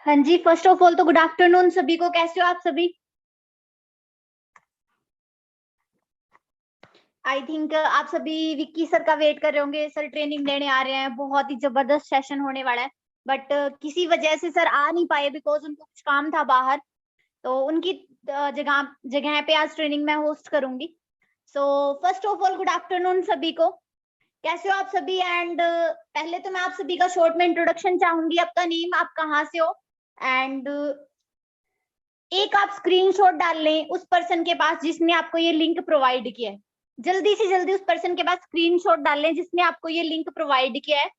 हाँ जी, first of all तो good afternoon सभी को। कैसे हो आप सभी? आई थिंक आप सभी विक्की सर का वेट कर रहे होंगे। सर ट्रेनिंग देने आ रहे हैं, बहुत ही जबरदस्त सेशन होने वाला है। बट किसी वजह से सर आ नहीं पाए बिकॉज उनको कुछ काम था बाहर। तो उनकी जगह जगह पे आज ट्रेनिंग मैं होस्ट करूंगी। So first of all good afternoon सभी को। कैसे हो आप सभी? एंड पहले तो मैं आप सभी का शॉर्ट में इंट्रोडक्शन चाहूंगी। आपका नेम, आप कहाँ से हो, एंड एक आप स्क्रीनशॉट डाल लें उस पर्सन के पास जिसने आपको ये लिंक प्रोवाइड किया है। जल्दी से जल्दी उस पर्सन के पास स्क्रीनशॉट डाल लें जिसने आपको ये लिंक प्रोवाइड किया है।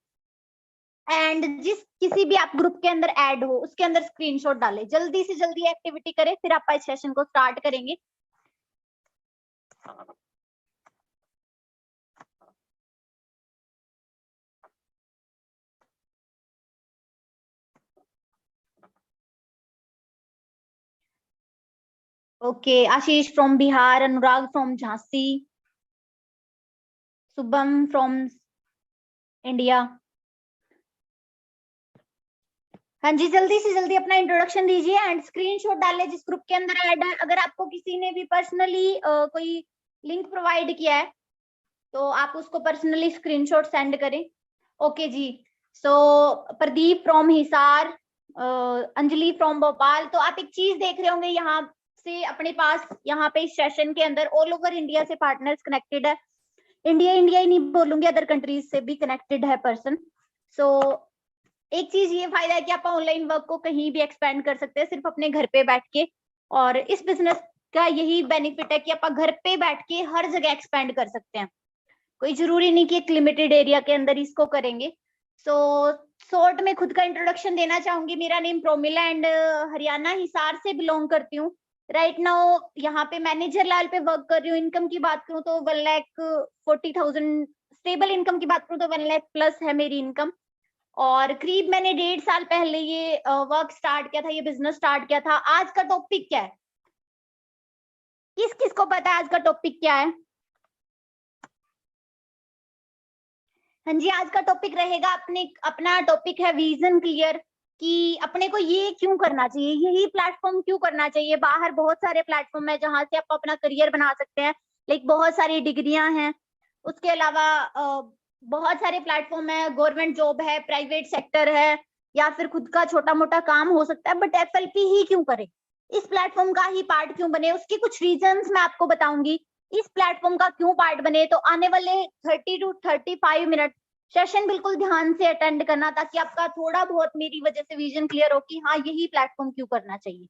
एंड जिस किसी भी आप ग्रुप के अंदर ऐड हो उसके अंदर स्क्रीनशॉट डालें। जल्दी से जल्दी एक्टिविटी करें, फिर आप इस सेशन को स्टार्ट करेंगे। Okay, Ashish from Bihar, Anurag from Jhansi, Shubham from India. हाँ जी, जल्दी से जल्दी अपना इंट्रोडक्शन दीजिए एंड स्क्रीनशॉट डालें जिस ग्रुप के अंदर ऐड है। अगर आपको किसी ने भी पर्सनली कोई लिंक प्रोवाइड किया है तो आप उसको पर्सनली स्क्रीनशॉट सेंड करें। Okay ji. So Pradeep from Hisar, Anjali from Bhopal. तो आप एक चीज देख रहे होंगे यहाँ से, अपने पास यहाँ पे इस सेशन के अंदर ऑल ओवर इंडिया से पार्टनर्स कनेक्टेड है। इंडिया इंडिया ही नहीं बोलूंगी, अदर कंट्रीज से भी कनेक्टेड है पर्सन। सो एक चीज ये फायदा है कि आप ऑनलाइन वर्क को कहीं भी एक्सपेंड कर सकते हैं सिर्फ अपने घर पे बैठ के। और इस बिजनेस का यही बेनिफिट है कि आप घर पे बैठ के हर जगह एक्सपेंड कर सकते हैं। कोई जरूरी नहीं कि एक लिमिटेड एरिया के अंदर इसको करेंगे। सो शॉर्ट में खुद का इंट्रोडक्शन देना चाहूंगी। मेरा नेम प्रोमिला एंड हरियाणा हिसार से बिलोंग करती हूँ। राइट नाउ यहाँ पे मैनेजर लेवल पे वर्क कर रही हूँ। इनकम की बात करूँ तो 1,40,000, स्टेबल इनकम की बात करूँ तो 1 लाख प्लस है मेरी इनकम। और करीब मैंने 1.5 साल पहले ये वर्क स्टार्ट किया था, ये बिजनेस स्टार्ट किया था। आज का टॉपिक क्या है? किस किस को पता है आज का टॉपिक क्या है? हाँ जी, आज का टॉपिक रहेगा अपना टॉपिक है विजन क्लियर, कि अपने को ये क्यों करना चाहिए, यही प्लेटफॉर्म क्यों करना चाहिए। बाहर बहुत सारे प्लेटफॉर्म है जहां से आप अपना करियर बना सकते हैं, लाइक बहुत सारी डिग्रियां हैं। उसके अलावा बहुत सारे प्लेटफॉर्म है, गवर्नमेंट जॉब है, प्राइवेट सेक्टर है, या फिर खुद का छोटा मोटा काम हो सकता है। बट FLP ही क्यों करे, इस प्लेटफॉर्म का ही पार्ट क्यों बने, उसके कुछ रीजंस मैं आपको बताऊंगी। इस प्लेटफॉर्म का क्यों पार्ट बने, तो आने वाले 30 to 35 मिनट सेशन बिल्कुल ध्यान से अटेंड करना, ताकि आपका थोड़ा बहुत मेरी वजह से विजन क्लियर हो कि हाँ यही प्लेटफॉर्म क्यों करना चाहिए।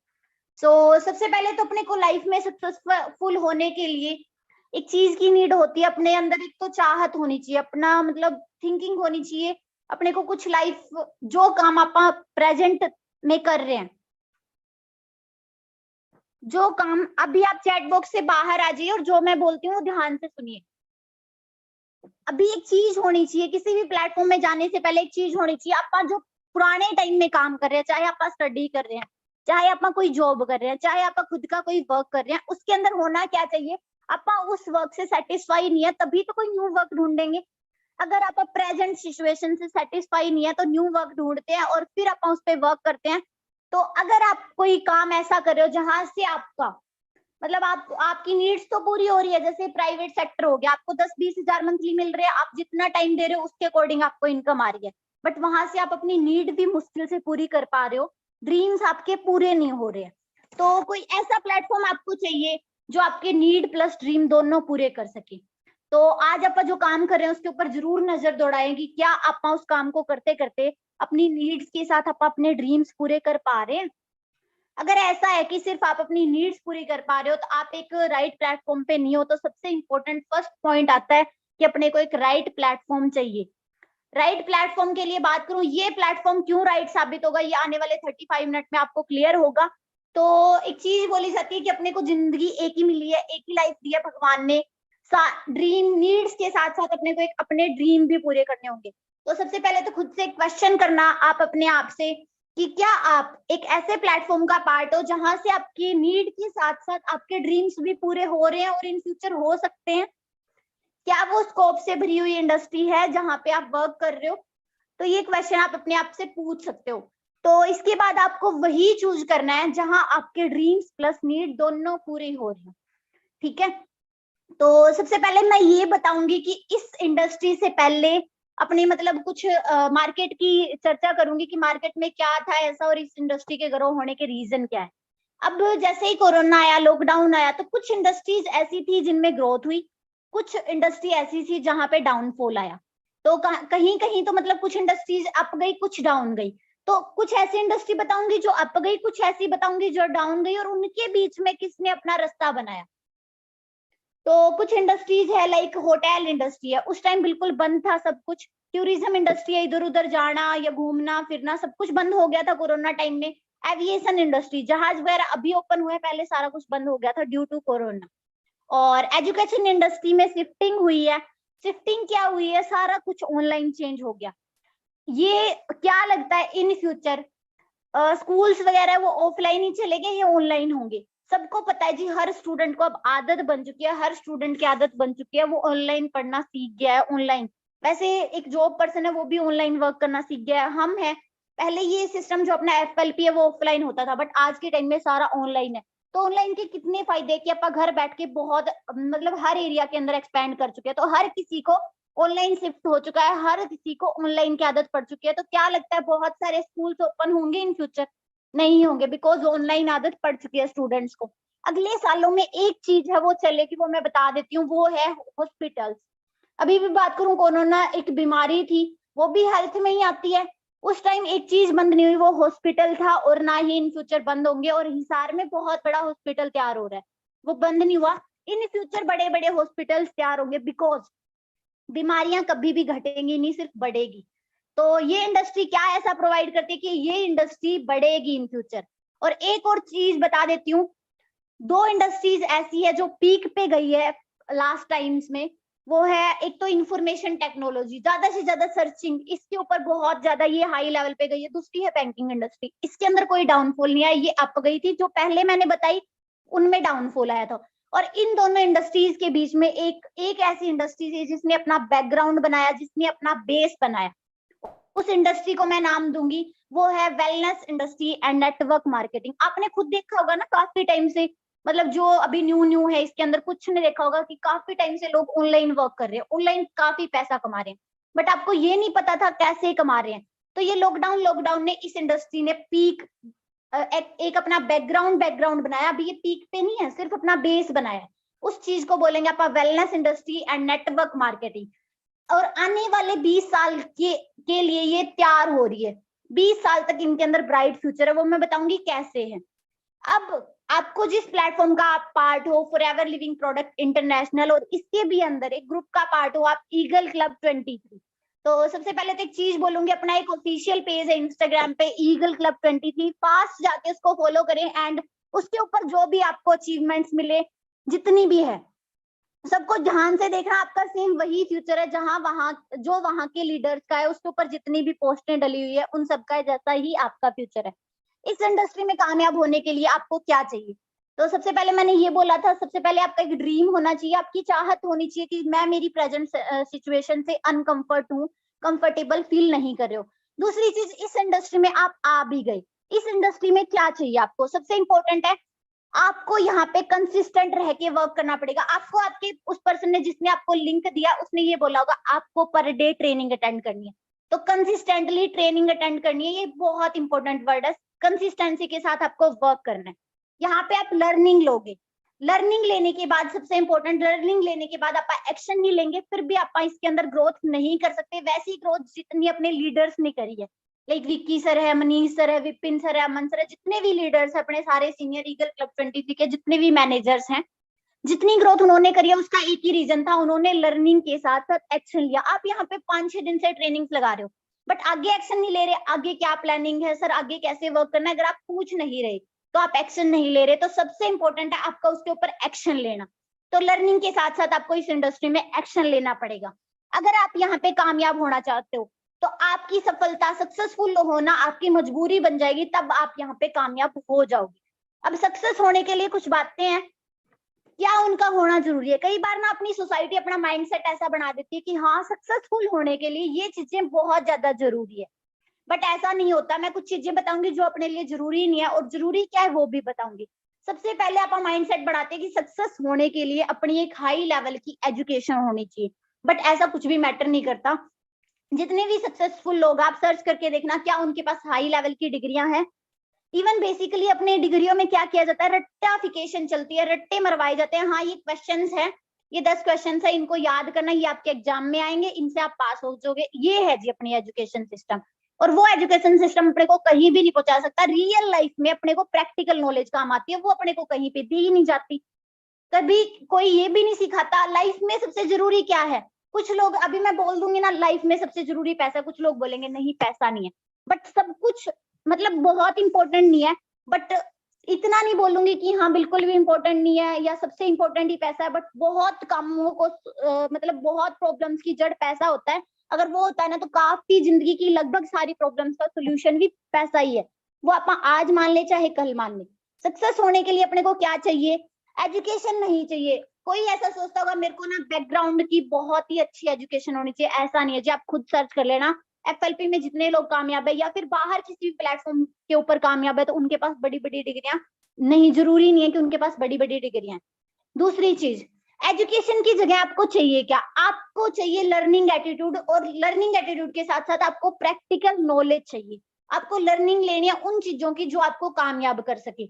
सबसे पहले तो अपने को लाइफ में सक्सेसफुल होने के लिए एक चीज की नीड होती है अपने अंदर। एक तो चाहत होनी चाहिए, अपना मतलब थिंकिंग होनी चाहिए। अपने को कुछ लाइफ, जो काम आप प्रेजेंट में कर रहे हैं, जो काम, अभी आप चैट बॉक्स से बाहर आ जाइए और जो मैं बोलती हूँ ध्यान से सुनिए। अभी एक चीज होनी चाहिए, किसी भी प्लेटफॉर्म में जाने से पहले एक चीज होनी चाहिए। आप जो पुराने टाइम में काम कर रहे हैं, चाहे आप स्टडी कर रहे हैं, चाहे आप कोई जॉब कर रहे हैं, चाहे आप खुद का कोई वर्क कर रहे हैं, उसके अंदर होना क्या चाहिए, आप उस वर्क से सेटिस्फाई नहीं है तभी तो कोई न्यू वर्क ढूंढेंगे। अगर आप प्रेजेंट सिचुएशन से सेटिस्फाई नहीं है तो न्यू वर्क ढूंढते हैं और फिर आप उस पर वर्क करते हैं। तो अगर आप कोई काम ऐसा कर रहे हो जहां से आपका मतलब आपकी नीड्स तो पूरी हो रही है, जैसे प्राइवेट सेक्टर हो गया, आपको 10-20 हजार मंथली मिल रहे हैं, आप जितना टाइम दे रहे हो उसके अकॉर्डिंग आपको इनकम आ रही है, बट वहां से आप अपनी नीड भी मुश्किल से पूरी कर पा रहे हो, ड्रीम्स आपके पूरे नहीं हो रहे हैं। तो कोई ऐसा प्लेटफॉर्म आपको चाहिए जो आपके नीड प्लस ड्रीम दोनों पूरे कर सके। तो आज आप जो काम कर रहे हैं उसके ऊपर जरूर नजर दौड़ाएं कि क्या आप उस काम को करते करते अपनी नीड्स के साथ आप अपने ड्रीम्स पूरे कर पा रहे हैं। अगर ऐसा है कि सिर्फ आप अपनी नीड्स पूरी कर पा रहे हो तो आप एक राइट प्लेटफॉर्म पे नहीं हो। तो सबसे इंपॉर्टेंट फर्स्ट पॉइंट आता है कि अपने को एक राइट प्लेटफॉर्म चाहिए। राइट प्लेटफॉर्म के लिए बात करूं, ये प्लेटफॉर्म क्यों राइट साबित होगा, ये आने वाले 35 मिनट में आपको क्लियर होगा। तो एक चीज बोली जाती है कि अपने को जिंदगी एक ही मिली है, एक ही लाइफ दी है भगवान ने। ड्रीम नीड्स के साथ साथ अपने को एक अपने ड्रीम भी पूरे करने होंगे। तो सबसे पहले तो खुद से एक क्वेश्चन करना आप अपने आप से कि क्या आप एक ऐसे प्लेटफॉर्म का पार्ट हो जहां से आपकी नीड के साथ साथ आपके ड्रीम्स भी पूरे हो रहे हैं और इन फ्यूचर हो सकते हैं। क्या वो स्कोप से भरी हुई इंडस्ट्री है जहां पे आप वर्क कर रहे हो। तो ये क्वेश्चन आप अपने आप से पूछ सकते हो। तो इसके बाद आपको वही चूज करना है जहां आपके ड्रीम्स प्लस नीड दोनों पूरी हो रही हो, ठीक है। तो सबसे पहले मैं ये बताऊंगी कि इस इंडस्ट्री से पहले अपने मतलब कुछ मार्केट की चर्चा करूंगी कि मार्केट में क्या था ऐसा और इस इंडस्ट्री के ग्रो होने के रीजन क्या है। अब जैसे ही कोरोना आया, लॉकडाउन आया, तो कुछ इंडस्ट्रीज ऐसी थी जिनमें ग्रोथ हुई, कुछ इंडस्ट्री ऐसी थी जहां पे डाउनफॉल आया। तो कहीं कहीं तो मतलब कुछ इंडस्ट्रीज अप गई, कुछ डाउन गई। तो कुछ ऐसी इंडस्ट्री बताऊंगी जो अप गई, कुछ ऐसी बताऊंगी जो डाउन गई, और उनके बीच में किसने अपना रास्ता बनाया। तो कुछ इंडस्ट्रीज है लाइक होटल इंडस्ट्री है, उस टाइम बिल्कुल बंद था सब कुछ। टूरिज्म इंडस्ट्री है, इधर उधर जाना या घूमना फिरना सब कुछ बंद हो गया था कोरोना टाइम में। एविएशन इंडस्ट्री, जहाज वगैरह अभी ओपन हुए, पहले सारा कुछ बंद हो गया था ड्यू टू कोरोना। और एजुकेशन इंडस्ट्री में शिफ्टिंग हुई है। शिफ्टिंग क्या हुई है, सारा कुछ ऑनलाइन चेंज हो गया। ये क्या लगता है इन फ्यूचर स्कूल्स वगैरह वो ऑफलाइन ही चलेंगे या ऑनलाइन होंगे? सबको पता है जी, हर स्टूडेंट को अब आदत बन चुकी है, हर स्टूडेंट की आदत बन चुकी है, वो ऑनलाइन पढ़ना सीख गया है। ऑनलाइन वैसे एक जॉब पर्सन है वो भी ऑनलाइन वर्क करना सीख गया है। हम है पहले ये सिस्टम जो अपना एफएलपी है वो ऑफलाइन होता था, बट आज के टाइम में सारा ऑनलाइन है। तो ऑनलाइन के कितने फायदे कि आप घर बैठ के बहुत मतलब हर एरिया के अंदर एक्सपैंड कर चुके हैं। तो हर किसी को ऑनलाइन शिफ्ट हो चुका है, हर किसी को ऑनलाइन की आदत पड़ चुकी है। तो क्या लगता है बहुत सारे स्कूल्स ओपन होंगे इन फ्यूचर? नहीं होंगे, बिकॉज ऑनलाइन आदत पड़ चुकी है स्टूडेंट्स को। अगले सालों में एक चीज है वो चलेगी, वो मैं बता देती हूँ, वो है हॉस्पिटल्स। अभी भी बात करूं, कोरोना एक बीमारी थी, वो भी हेल्थ में ही आती है। उस टाइम एक चीज बंद नहीं हुई, वो हॉस्पिटल था, और ना ही इन फ्यूचर बंद होंगे। और हिसार में बहुत बड़ा हॉस्पिटल तैयार हो रहा है, वो बंद नहीं हुआ। इन फ्यूचर बड़े बड़े हॉस्पिटल्स तैयार होंगे, बिकॉज बीमारियां कभी भी घटेंगी नहीं, सिर्फ बढ़ेगी। तो ये इंडस्ट्री क्या ऐसा प्रोवाइड करती है कि ये इंडस्ट्री बढ़ेगी इन फ्यूचर। और एक और चीज बता देती हूँ, दो इंडस्ट्रीज ऐसी है जो पीक पे गई है लास्ट टाइम्स में। वो है एक तो इंफॉर्मेशन टेक्नोलॉजी, ज्यादा से ज्यादा सर्चिंग, इसके ऊपर बहुत ज्यादा ये हाई लेवल पे गई है। दूसरी है बैंकिंग इंडस्ट्री, इसके अंदर कोई डाउनफॉल नहीं आया, ये अप गई थी। जो पहले मैंने बताई उनमें डाउनफॉल आया था। और इन दोनों इंडस्ट्रीज के बीच में एक ऐसी इंडस्ट्री है जिसने अपना बैकग्राउंड बनाया, जिसने अपना बेस बनाया। उस इंडस्ट्री को मैं नाम दूंगी, वो है wellness industry and network marketing. आपने खुद देखा होगा ना, काफी टाइम से मतलब जो अभी न्यू न्यू है इसके अंदर कुछ ने देखा होगा कि काफी टाइम से लोग ऑनलाइन वर्क कर रहे हैं, ऑनलाइन काफी पैसा कमा रहे हैं, बट आपको ये नहीं पता था कैसे कमा रहे हैं। तो ये लॉकडाउन ने इस इंडस्ट्री ने पीक एक अपना बैकग्राउंड बनाया। अभी ये पीक पे नहीं है, सिर्फ अपना बेस बनाया है। उस चीज को बोलेंगे आप wellness industry and network marketing. और आने वाले 20 साल के लिए ये तैयार हो रही है। 20 साल तक इनके अंदर ब्राइट फ्यूचर है, वो मैं बताऊंगी कैसे है। अब आपको जिस प्लेटफॉर्म का आप पार्ट हो, फॉरएवर लिविंग प्रोडक्ट इंटरनेशनल, और इसके भी अंदर एक ग्रुप का पार्ट हो आप, ईगल क्लब 23। तो सबसे पहले तो एक चीज बोलूंगी, अपना एक ऑफिशियल पेज है इंस्टाग्राम पे, ईगल क्लब 23। फास्ट जाके उसको फॉलो करें, एंड उसके ऊपर जो भी आपको अचीवमेंट्स मिले, जितनी भी है, सबको ध्यान से देखना। आपका सेम वही फ्यूचर है जहां वहां के लीडर्स का है, उसके ऊपर जितनी भी पोस्टें डली हुई है उन सबका जैसा ही आपका फ्यूचर है। इस इंडस्ट्री में कामयाब होने के लिए आपको क्या चाहिए? तो सबसे पहले मैंने ये बोला था, सबसे पहले आपका एक ड्रीम होना चाहिए, आपकी चाहत होनी चाहिए कि मैं मेरी प्रेजेंट सिचुएशन से अनकंफर्ट हूँ, कंफर्टेबल फील नहीं कर रहे हो। दूसरी चीज, इस इंडस्ट्री में आप आ भी गए, इस इंडस्ट्री में क्या चाहिए आपको? सबसे इंपॉर्टेंट है, आपको यहाँ पे कंसिस्टेंट रह के वर्क करना पड़ेगा। आपको आपके उस पर्सन ने जिसने आपको लिंक दिया उसने ये बोला होगा आपको पर डे ट्रेनिंग अटेंड करनी है, तो कंसिस्टेंटली ट्रेनिंग अटेंड करनी है। ये बहुत इंपॉर्टेंट वर्ड है, कंसिस्टेंसी के साथ आपको वर्क करना है। यहाँ पे आप लर्निंग लोगे, लर्निंग लेने के बाद सबसे इंपॉर्टेंट, लर्निंग लेने के बाद आप एक्शन नहीं लेंगे, फिर भी आप इसके अंदर ग्रोथ नहीं कर सकते, वैसी ग्रोथ जितनी अपने लीडर्स ने करी है। लाइक विक्की सर है, मनीष सर है, विपिन सर है, अमन सर है, जितने भी लीडर्स है अपने सारे सीनियर ईगल क्लब 23 के जितने भी मैनेजर्स हैं, जितनी ग्रोथ उन्होंने करी है उसका एक ही रीजन था, उन्होंने लर्निंग के साथ साथ एक्शन लिया। आप यहाँ पे 5-6 दिन से ट्रेनिंग्स लगा रहे हो, बट आगे एक्शन नहीं ले रहे। आगे क्या प्लानिंग है सर, आगे कैसे वर्क करना है, अगर आप पूछ नहीं रहे तो आप एक्शन नहीं ले रहे। तो सबसे इंपॉर्टेंट है आपका उसके ऊपर एक्शन लेना। तो लर्निंग के साथ साथ आपको इस इंडस्ट्री में एक्शन लेना पड़ेगा। अगर आप यहाँ पे कामयाब होना चाहते हो तो आपकी सफलता, सक्सेसफुल होना आपकी मजबूरी बन जाएगी, तब आप यहाँ पे कामयाब हो जाओगे। अब सक्सेस होने के लिए कुछ बातें हैं, क्या उनका होना जरूरी है? कई बार ना अपनी सोसाइटी अपना माइंडसेट ऐसा बना देती है कि हाँ सक्सेसफुल होने के लिए ये चीजें बहुत ज्यादा जरूरी है। बट ऐसा नहीं होता। मैं कुछ चीजें बताऊंगी जो अपने लिए जरूरी नहीं है, और जरूरी क्या है वो भी बताऊंगी। सबसे पहले आप माइंडसेट बढ़ाते हैं कि सक्सेस होने के लिए अपनी एक हाई लेवल की एजुकेशन होनी चाहिए, बट ऐसा कुछ भी मैटर नहीं करता। जितने भी सक्सेसफुल लोग आप सर्च करके देखना क्या उनके पास हाई लेवल की डिग्रियां हैं। इवन बेसिकली अपने डिग्रियों में क्या किया जाता है, रट्टाफिकेशन चलती है, रट्टे मरवाए जाते हैं। हाँ ये क्वेश्चंस है, ये 10 क्वेश्चंस है, इनको याद करना, ये आपके एग्जाम में आएंगे, इनसे आप पास हो जाओगे। ये है जी अपनी एजुकेशन सिस्टम। और वो एजुकेशन सिस्टम अपने को कहीं भी नहीं पहुंचा सकता। रियल लाइफ में अपने को प्रैक्टिकल नॉलेज काम आती है, वो अपने को कहीं पे दी ही नहीं जाती। कभी कोई ये भी नहीं सिखाता लाइफ में सबसे जरूरी क्या है। कुछ लोग, अभी मैं बोल दूंगी ना लाइफ में सबसे जरूरी पैसा, कुछ लोग बोलेंगे नहीं पैसा नहीं है, बट सब कुछ मतलब बहुत इंपॉर्टेंट नहीं है। बट इतना नहीं बोलूंगी कि हाँ बिल्कुल भी इंपॉर्टेंट नहीं है या सबसे इंपॉर्टेंट ही पैसा है, बट बहुत कामों को मतलब बहुत प्रॉब्लम्स की जड़ पैसा होता है। अगर वो होता है ना तो काफी जिंदगी की लगभग सारी प्रॉब्लम्स का सोल्यूशन भी पैसा ही है। वो आप आज मान ले चाहे कल मान ले। सक्सेस होने के लिए अपने को क्या चाहिए, एजुकेशन नहीं चाहिए। कोई ऐसा सोचता होगा मेरे को ना बैकग्राउंड की बहुत ही अच्छी एजुकेशन होनी चाहिए, ऐसा नहीं है जी। आप खुद सर्च कर लेना, एफएलपी में जितने लोग कामयाब है या फिर बाहर किसी भी प्लेटफॉर्म के ऊपर कामयाब है तो उनके पास बड़ी बड़ी डिग्रियां नहीं, जरूरी नहीं है कि उनके पास बड़ी बड़ी डिग्रियां। दूसरी चीज, एजुकेशन की जगह आपको चाहिए क्या, आपको चाहिए लर्निंग एटीट्यूड, और लर्निंग एटीट्यूड के साथ साथ आपको प्रैक्टिकल नॉलेज चाहिए। आपको लर्निंग लेनी है उन चीजों की जो आपको कामयाब कर सके।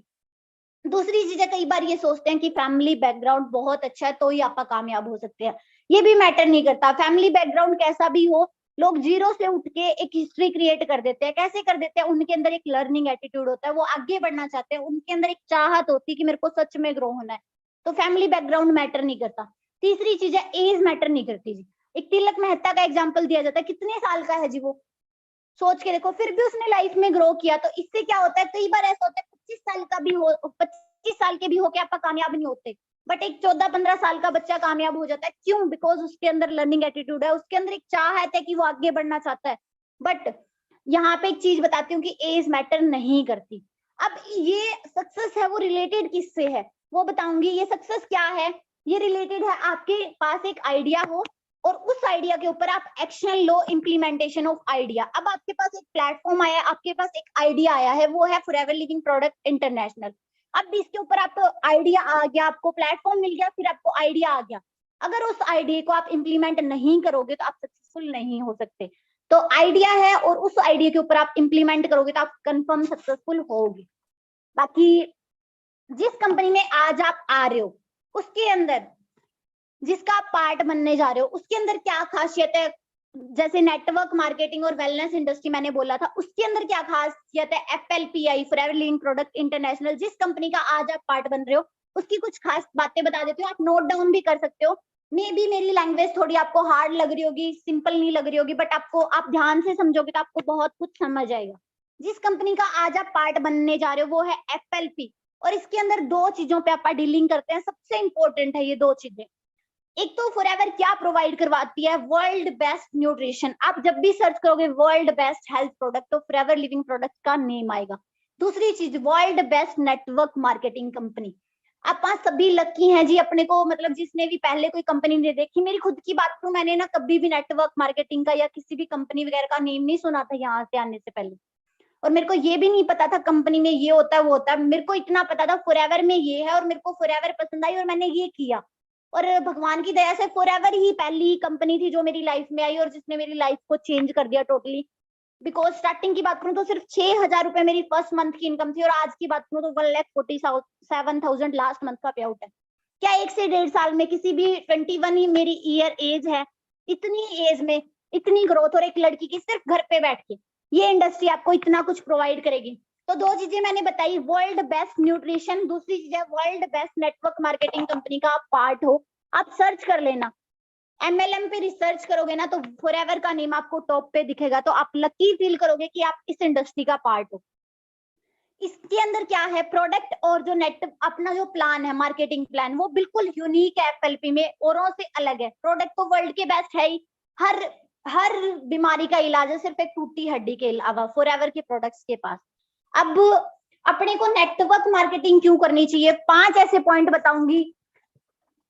दूसरी चीज है, कई बार ये सोचते हैं कि फैमिली बैकग्राउंड बहुत अच्छा है तो ही आप कामयाब हो सकते हैं। ये भी मैटर नहीं करता, फैमिली बैकग्राउंड कैसा भी हो, लोग जीरो से उठ के एक हिस्ट्री क्रिएट कर देते हैं। कैसे कर देते हैं, उनके अंदर एक लर्निंग एटीट्यूड होता है, वो आगे बढ़ना चाहते हैं, उनके अंदर एक चाहत होती है कि मेरे को सच में ग्रो होना है। तो फैमिली बैकग्राउंड मैटर नहीं करता। तीसरी चीज है, एज मैटर नहीं करती जी। एक तिलक मेहता का एग्जाम्पल दिया जाता है, कितने साल का है जी वो, सोच के देखो, फिर भी उसने लाइफ में ग्रो किया। तो इससे क्या होता है, कई बार ऐसा होता है 25 साल का भी हो, 25 साल के भी होके आप कामयाब नहीं होते, बट एक 14-15 साल का बच्चा कामयाब हो जाता है। क्यों? बिकॉज उसके अंदर लर्निंग एटीट्यूड है, उसके अंदर एक चाहत है कि वो आगे बढ़ना चाहता है। बट यहाँ पे एक चीज बताती हूँ कि एज मैटर नहीं करती। अब ये सक्सेस है वो रिलेटेड किससे है वो बताऊंगी। ये सक्सेस क्या है, ये रिलेटेड है आपके पास एक आइडिया हो और उस आइडिया के ऊपर आप action low, implementation of idea. अब आपके पास एक प्लेटफॉर्म आया है, आपके पास एक आइडिया आया है, वो है फॉरएवर लिविंग प्रोडक्ट इंटरनेशनल। अब इसके ऊपर आपको आइडिया आ गया, आपको प्लेटफॉर्म मिल गया, फिर आपको आइडिया आ गया। अगर उस आइडिया को आप इम्प्लीमेंट नहीं करोगे तो आप सक्सेसफुल नहीं हो सकते। तो आइडिया है और उस आइडिया के ऊपर आप इम्प्लीमेंट करोगे तो आप कंफर्म सक्सेसफुल होगे। बाकी जिस कंपनी में आज आप आ रहे हो उसके अंदर जिसका आप पार्ट बनने जा रहे हो उसके अंदर क्या खासियत है, जैसे नेटवर्क मार्केटिंग और वेलनेस इंडस्ट्री मैंने बोला था, उसके अंदर क्या खासियत है, एफएलपीआई फॉरएवर लिविंग प्रोडक्ट इंटरनेशनल, जिस कंपनी का आज आप पार्ट बन रहे हो उसकी कुछ खास बातें बता देती हूँ, आप नोट डाउन भी कर सकते हो। मे बी मेरी लैंग्वेज थोड़ी आपको हार्ड लग रही होगी, सिंपल नहीं लग रही होगी, बट आपको, आप ध्यान से समझोगे तो आपको बहुत कुछ समझ आएगा। जिस कंपनी का आज आप पार्ट बनने जा रहे हो वो है एफएलपी, और इसके अंदर दो चीजों पे आप डीलिंग करते हैं, सबसे इंपॉर्टेंट है ये दो चीजें। एक तो फॉरएवर क्या प्रोवाइड करवाती है, वर्ल्ड बेस्ट न्यूट्रिशन। आप जब भी सर्च करोगे वर्ल्ड बेस्ट हेल्थ प्रोडक्ट तो फॉरएवर लिविंग प्रोडक्ट का नेम आएगा। दूसरी चीज, world best network marketing company. आप सभी लकी हैं जी अपने को, मतलब जिसने भी पहले कोई कंपनी नहीं देखी, मेरी खुद की बात करूं, मैंने ना कभी भी नेटवर्क मार्केटिंग का या किसी भी कंपनी वगैरह का नेम नहीं सुना था यहाँ से आने से पहले, और मेरे को ये भी नहीं पता था कंपनी में ये होता है वो होता है। मेरे को इतना पता था फॉरएवर में ये है और मेरे को फॉरएवर पसंद आई और मैंने ये किया, और भगवान की दया से फॉरएवर ही पहली कंपनी थी जो मेरी लाइफ में आई और जिसने मेरी लाइफ को चेंज कर दिया टोटली। बिकॉज स्टार्टिंग की बात करूं तो सिर्फ 6,000 रुपए मेरी फर्स्ट मंथ की इनकम थी, और आज की बात करूं तो 1,47,000 लास्ट मंथ का पे आउट है। क्या 1 से 1.5 साल में, किसी भी 21 ही मेरी ईयर एज है, इतनी एज में इतनी ग्रोथ, और एक लड़की की सिर्फ घर पे बैठ के ये इंडस्ट्री आपको इतना कुछ प्रोवाइड करेगी। तो दो चीजें मैंने बताई, वर्ल्ड बेस्ट न्यूट्रिशन, दूसरी चीज है world best network marketing company का आप पार्ट हो। आप सर्च कर लेना, एमएलएम पे रिसर्च करोगे ना तो फॉरएवर का नेम आपको टॉप पे दिखेगा, तो आप लकी फील करोगे कि आप इस इंडस्ट्री का पार्ट हो। इसके अंदर क्या है, प्रोडक्ट और जो नेट अपना जो प्लान है, मार्केटिंग प्लान, वो बिल्कुल यूनिक है एफएलपी में, औरों से अलग है। प्रोडक्ट तो वर्ल्ड के बेस्ट है ही, हर बीमारी का इलाज है, सिर्फ एक टूटी हड्डी के अलावा फॉरएवर के प्रोडक्ट्स के पास। अब अपने को नेटवर्क मार्केटिंग क्यों करनी चाहिए, 5 ऐसे पॉइंट बताऊंगी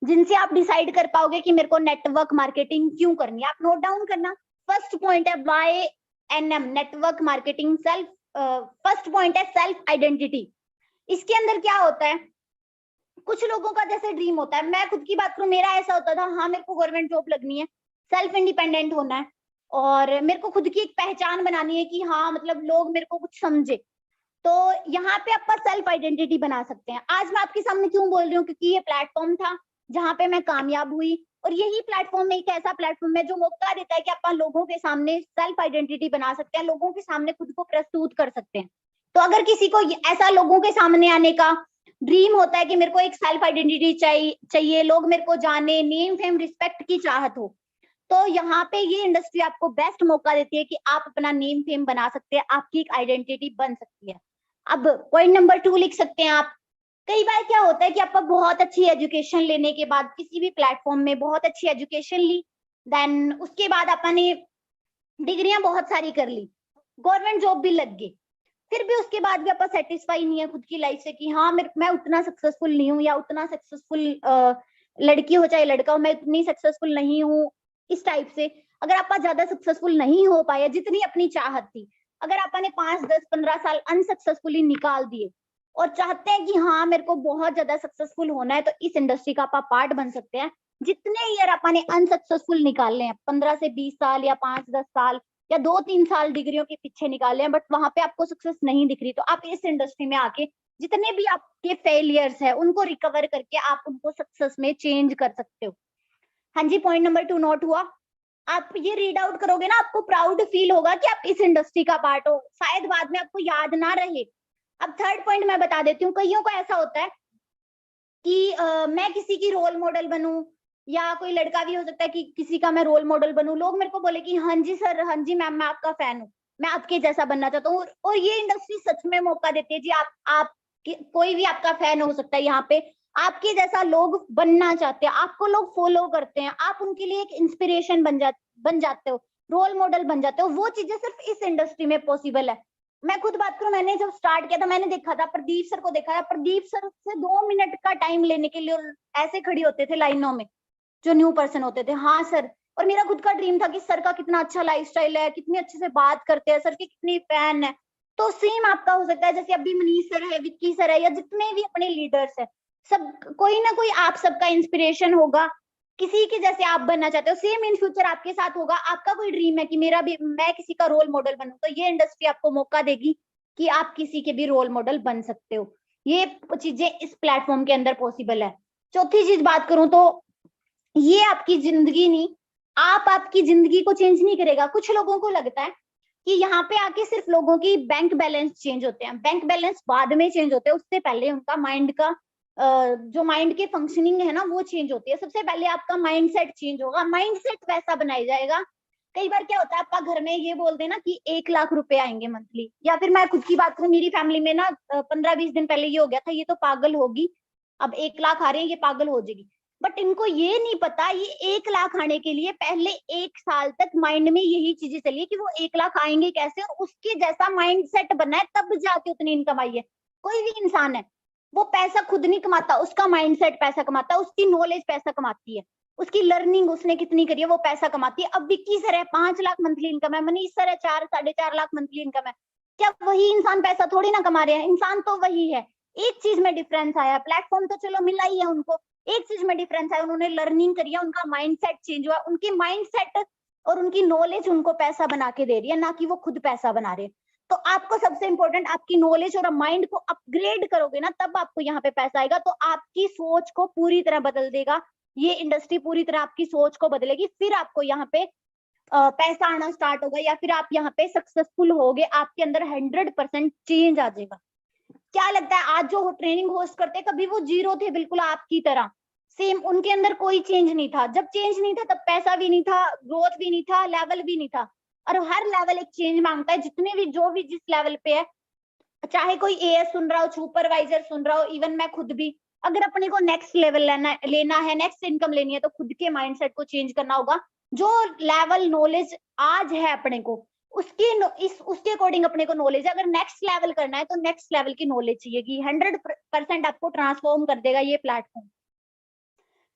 जिनसे आप डिसाइड कर पाओगे कि मेरे को नेटवर्क मार्केटिंग क्यों करनी है। आप नोट डाउन करना। फर्स्ट पॉइंट है, why NM network marketing self, first point है सेल्फ आइडेंटिटी। इसके अंदर क्या होता है, कुछ लोगों का जैसे ड्रीम होता है, मैं खुद की बात करूं, मेरा ऐसा होता था, हाँ मेरे को गवर्नमेंट जॉब लगनी है, सेल्फ इंडिपेंडेंट होना है और मेरे को खुद की एक पहचान बनानी है कि हाँ मतलब लोग मेरे को कुछ समझे। तो यहाँ पे आप सेल्फ आइडेंटिटी बना सकते हैं। आज मैं आपके सामने क्यों बोल रही हूँ, क्योंकि ये प्लेटफॉर्म था जहाँ पे मैं कामयाब हुई, और यही प्लेटफॉर्म एक ऐसा प्लेटफॉर्म है जो मौका देता है कि आप लोगों के सामने सेल्फ आइडेंटिटी बना सकते हैं, लोगों के सामने खुद को प्रस्तुत कर सकते हैं। तो अगर किसी को ऐसा लोगों के सामने आने का ड्रीम होता है कि मेरे को एक सेल्फ आइडेंटिटी चाहिए, लोग मेरे को जाने, नेम फेम रिस्पेक्ट की चाहत हो, तो यहाँ पे ये इंडस्ट्री आपको बेस्ट मौका देती है कि आप अपना नेम फेम बना सकते हैं, आपकी एक आइडेंटिटी बन सकती है। अब पॉइंट नंबर 2 लिख सकते हैं आप। कई बार क्या होता है कि आपका बहुत अच्छी एजुकेशन लेने के बाद, किसी भी प्लेटफॉर्म में बहुत अच्छी एजुकेशन ली, देन उसके बाद आपने डिग्रियां बहुत सारी कर ली, गवर्नमेंट जॉब भी लग गई, फिर भी उसके बाद भी आप सेटिस्फाई नहीं है खुद की लाइफ से कि हाँ मैं उतना सक्सेसफुल नहीं हूँ, या उतना सक्सेसफुल लड़की हो चाहे लड़का हो, मैं उतनी सक्सेसफुल नहीं हूँ, इस टाइप से अगर आप ज्यादा सक्सेसफुल नहीं हो पाए जितनी अपनी चाहत थी, अगर आपने 5, 10, 15 साल अनसक्सेसफुली निकाल दिए और चाहते हैं कि हाँ मेरे को बहुत ज्यादा सक्सेसफुल होना है, तो इस इंडस्ट्री का आप पार्ट बन सकते हैं। जितने ईयर आपने अनसक्सेसफुल निकालने हैं, 15 से 20 साल या 5, 10 साल या 2-3 साल डिग्रियों के पीछे निकाले हैं, बट वहां पे आपको सक्सेस नहीं दिख रही, तो आप इस इंडस्ट्री में आके जितने भी आपके फेलियर्स है उनको रिकवर करके आप उनको सक्सेस में चेंज कर सकते हो। हाँ जी, पॉइंट नंबर 2 नोट हुआ। आप ये रीड आउट करोगे ना, आपको प्राउड फील होगा कि आप इस इंडस्ट्री का पार्ट हो, शायद बाद में आपको याद ना रहे। अब थर्ड पॉइंट मैं बता देती हूँ, कईयों को ऐसा होता है कि मैं किसी की रोल मॉडल बनूं, या कोई लड़का भी हो सकता है कि किसी का मैं रोल मॉडल बनूं, लोग मेरे को बोले कि हाँ जी सर, हाँ जी मैम, मैं आपका फैन हूँ, मैं आपके जैसा बनना चाहता हूँ। और ये इंडस्ट्री सच में मौका देती है जी, आप कोई भी आपका फैन हो सकता है, यहाँ पे आपके जैसा लोग बनना चाहते हैं, आपको लोग फॉलो करते हैं, आप उनके लिए एक इंस्पिरेशन बन जाते हो, रोल मॉडल बन जाते हो। वो चीजें सिर्फ इस इंडस्ट्री में पॉसिबल है। मैं खुद बात करूं, मैंने जब स्टार्ट किया था, मैंने देखा था प्रदीप सर को, देखा था प्रदीप सर से 2 मिनट का टाइम लेने के लिए ऐसे खड़ी होते थे लाइनों में जो न्यू पर्सन होते थे, हाँ सर। और मेरा खुद का ड्रीम था कि सर का कितना अच्छा लाइफस्टाइल है, कितनी अच्छे से बात करते हैं, सर की कितनी फैन है। तो सेम आपका हो सकता है, जैसे अभी मनीष सर है, विक्की सर है, या जितने भी अपने लीडर्स है, सब कोई ना कोई आप सबका इंस्पिरेशन होगा, किसी के जैसे आप बनना चाहते हो, सेम इन फ्यूचर आपके साथ होगा। आपका कोई ड्रीम है कि मेरा भी, मैं किसी का रोल मॉडल बनूं, तो ये इंडस्ट्री आपको मौका देगी कि आप किसी के भी रोल मॉडल बन सकते हो। ये चीजें इस प्लेटफॉर्म के अंदर पॉसिबल है। चौथी चीज बात करूं तो ये आपकी जिंदगी नहीं, आपकी जिंदगी को चेंज नहीं करेगा। कुछ लोगों को लगता है कि यहाँ पे आके सिर्फ लोगों की बैंक बैलेंस चेंज होते हैं, बैंक बैलेंस बाद में चेंज होते हैं, उससे पहले उनका माइंड का जो माइंड के फंक्शनिंग है ना, वो चेंज होती है। सबसे पहले आपका माइंड सेट चेंज होगा, माइंड सेट वैसा बनाया जाएगा। कई बार क्या होता है, आपका घर में ये बोल देना कि 1 लाख रुपए आएंगे मंथली, या फिर मैं खुद की बात करूं, मेरी फैमिली में ना 15-20 दिन पहले ये हो गया था, ये तो पागल होगी, अब 1 लाख आ रहे हैं, ये पागल हो जाएगी। बट इनको ये नहीं पता, ये 1 लाख आने के लिए पहले 1 साल तक माइंड में यही चीजें चली कि वो 1 लाख आएंगे कैसे, और उसके जैसा माइंड सेट बना है, तब जाके उतनी इनकम आई है। कोई भी इंसान है, वो पैसा खुद नहीं कमाता, उसका माइंड सेट पैसा कमाता है, उसकी नॉलेज पैसा कमाती है, उसकी लर्निंग उसने कितनी करी है वो पैसा कमाती है। अब विक्की सर है, 5 लाख मंथली इनकम है, मनीष सर है 4-4.5 लाख मंथली इनकम है, क्या वही इंसान पैसा थोड़ी ना कमा रहे हैं? इंसान तो वही है। एक चीज में डिफरेंस आया, प्लेटफॉर्म तो चलो मिला ही है उनको, एक चीज में डिफरेंस है, उन्होंने लर्निंग करी है, उनका माइंडसेट चेंज हुआ, उनकी माइंडसेट और उनकी नॉलेज उनको पैसा बना के दे रही है, ना कि वो खुद पैसा बना रहे हैं। तो आपको सबसे इंपॉर्टेंट आपकी नॉलेज और माइंड को अपग्रेड करोगे ना, तब आपको यहाँ पे पैसा आएगा। तो आपकी सोच को पूरी तरह बदल देगा ये इंडस्ट्री, पूरी तरह आपकी सोच को बदलेगी, फिर आपको यहाँ पे पैसा आना स्टार्ट होगा, या फिर आप यहाँ पे सक्सेसफुल होगे, आपके अंदर 100% चेंज आ जाएगा। क्या लगता है, आज जो ट्रेनिंग होस्ट करते कभी वो जीरो थे बिल्कुल आपकी तरह, सेम उनके अंदर कोई चेंज नहीं था। जब चेंज नहीं था तब पैसा भी नहीं था, ग्रोथ भी नहीं था, लेवल भी नहीं था। और हर लेवल एक चेंज मांगता है, जितने भी जो भी जिस लेवल पे है, चाहे कोई एएस सुन रहा हो, सुपरवाइजर सुन रहा हो, इवन मैं खुद भी, अगर अपने को नेक्स्ट लेवल लेना है, नेक्स्ट इनकम लेनी है, तो खुद के माइंडसेट को चेंज करना होगा। जो लेवल नॉलेज आज है अपने को, उसके अकॉर्डिंग अपने को नॉलेज है। अगर नेक्स्ट लेवल करना है तो नेक्स्ट लेवल की नॉलेज चाहिए कि 100% आपको ट्रांसफॉर्म कर देगा ये प्लेटफॉर्म।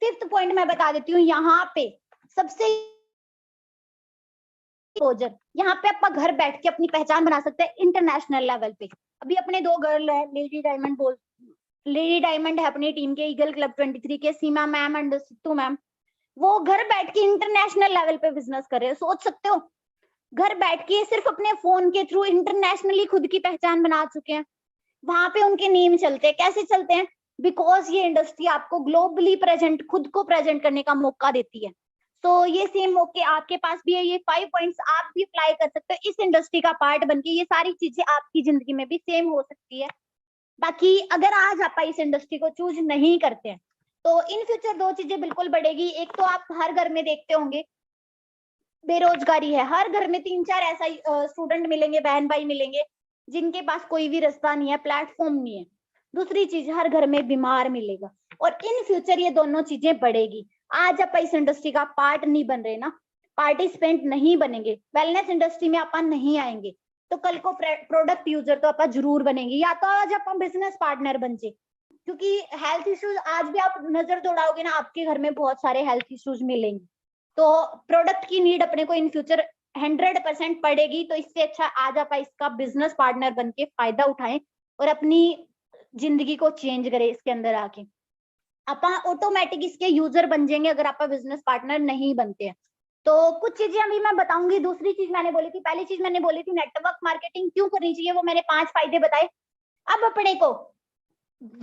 फिफ्थ पॉइंट मैं बता देती हूँ, यहाँ पे सबसे एक्सपोजर, यहाँ पे आप घर बैठ के अपनी पहचान बना सकते हैं इंटरनेशनल लेवल पे। अभी अपने 2 गर्ल है, लेडी डायमंड है अपनी टीम के ईगल क्लब 23 के, सीमा मैम एंड सिद्धू मैम, वो घर बैठ के इंटरनेशनल लेवल पे बिजनेस कर रहे हैं। सोच सकते हो, घर बैठ के सिर्फ अपने फोन के थ्रू इंटरनेशनली खुद की पहचान बना चुके हैं। वहां पे उनके नेम चलते हैं। कैसे चलते हैं? बिकॉज ये इंडस्ट्री आपको ग्लोबली प्रेजेंट, खुद को प्रेजेंट करने का मौका देती है। तो ये सेम मौके आपके पास भी है। ये 5 पॉइंट्स आप भी अप्लाई कर सकते हो इस इंडस्ट्री का पार्ट बनके। ये सारी चीजें आपकी जिंदगी में भी सेम हो सकती है। बाकी अगर आज आप इस इंडस्ट्री को चूज नहीं करते हैं तो इन फ्यूचर 2 चीजें बिल्कुल बढ़ेगी। एक तो आप हर घर में देखते होंगे बेरोजगारी है, हर घर में 3-4 ऐसा स्टूडेंट मिलेंगे, बहन भाई मिलेंगे जिनके पास कोई भी रास्ता नहीं है, प्लेटफॉर्म नहीं है। दूसरी चीज, हर घर में बीमार मिलेगा। और इन फ्यूचर ये दोनों चीजें बढ़ेगी। आज आप इस इंडस्ट्री का पार्ट नहीं बन रहे ना, पार्टिसिपेंट नहीं बनेंगे, वेलनेस इंडस्ट्री में आप नहीं आएंगे, तो कल को प्रोडक्ट यूजर तो आप जरूर बनेंगे, या तो आज आप बिजनेस पार्टनर बन जाए। क्योंकि हेल्थ इश्यूज आज भी आप नजर दौड़ाओगे ना, आपके घर में बहुत सारे हेल्थ इश्यूज मिलेंगे। तो प्रोडक्ट की नीड अपने को इन फ्यूचर 100% पड़ेगी। तो इससे अच्छा आज आप इसका बिजनेस पार्टनर बन के फायदा उठाएं और अपनी जिंदगी को चेंज करें। इसके अंदर आके आप ऑटोमेटिक इसके यूजर बन जाएंगे अगर आप बिजनेस पार्टनर नहीं बनते हैं। तो कुछ चीजें अभी मैं बताऊंगी। दूसरी चीज मैंने बोली थी, पहली चीज मैंने बोली थी नेटवर्क मार्केटिंग क्यों करनी चाहिए, वो मैंने 5 फायदे बताए। अब अपने को